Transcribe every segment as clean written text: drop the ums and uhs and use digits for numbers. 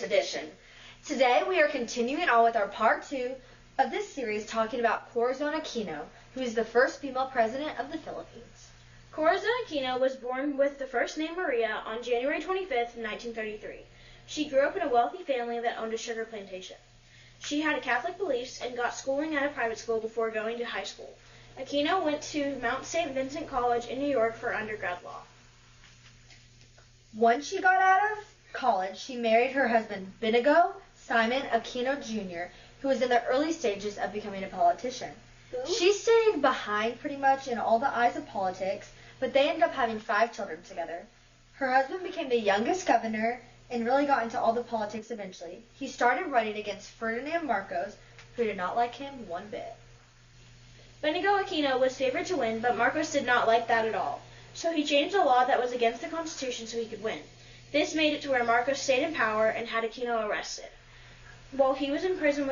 Edition. Today we are continuing on with our part 2 of this series talking about Corazon Aquino, who is the first female president of the Philippines. Corazon Aquino was born with the first name Maria on January 25th, 1933. She grew up in a wealthy family that owned a sugar plantation. She had Catholic beliefs and got schooling at a private school before going to high school. Aquino went to Mount St. Vincent College in New York for undergrad law. Once she got out of college, she married her husband, Benigo Simon Aquino Jr., who was in the early stages of becoming a politician. She stayed behind pretty much in all the eyes of politics, but they ended up having 5 children together. Her husband became the youngest governor and really got into all the politics eventually. He started running against Ferdinand Marcos, who did not like him one bit. Benigo Aquino was favored to win, but Marcos did not like that at all. So he changed a law that was against the Constitution so he could win. This made it to where Marcos stayed in power and had Aquino arrested. While he was in prison,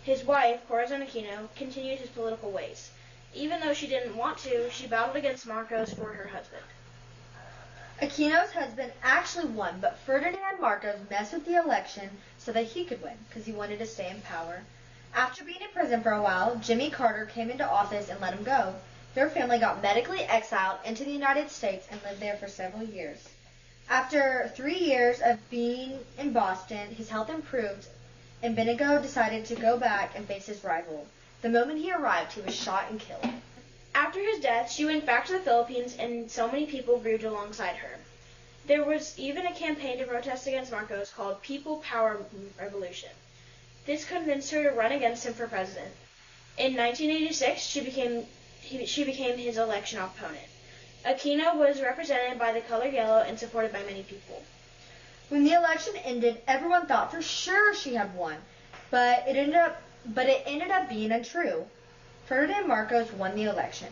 his wife, Corazon Aquino, continued his political ways. Even though she didn't want to, she battled against Marcos for her husband. Aquino's husband actually won, but Ferdinand Marcos messed with the election so that he could win, because he wanted to stay in power. After being in prison for a while, Jimmy Carter came into office and let him go. Their family got medically exiled into the United States and lived there for several years. After 3 years of being in Boston, his health improved, and Benigo decided to go back and face his rival. The moment he arrived, he was shot and killed. After his death, she went back to the Philippines, and so many people grieved alongside her. There was even a campaign to protest against Marcos called People Power Revolution. This convinced her to run against him for president. In 1986, she became his election opponent. Aquino was represented by the color yellow and supported by many people. When the election ended, everyone thought for sure she had won, but it ended up being untrue. Ferdinand Marcos won the election.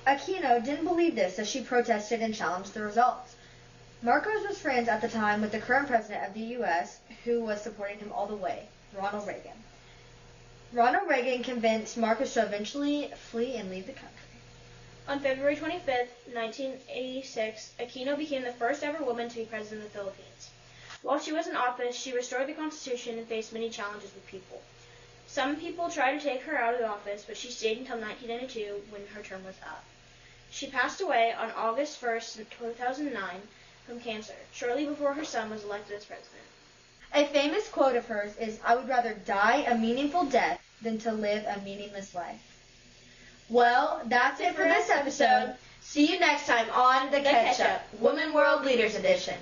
Aquino didn't believe this, so she protested and challenged the results. Marcos was friends at the time with the current president of the U.S., who was supporting him all the way, Ronald Reagan. Ronald Reagan convinced Marcos to eventually flee and leave the country. On February 25th, 1986, Aquino became the first ever woman to be president of the Philippines. While she was in office, she restored the Constitution and faced many challenges with people. Some people tried to take her out of the office, but she stayed until 1992 when her term was up. She passed away on August 1st, 2009 from cancer, shortly before her son was elected as president. A famous quote of hers is, "I would rather die a meaningful death than to live a meaningless life." Well, that's it for this episode. See you next time on The Catch Up, Women World Leaders Edition.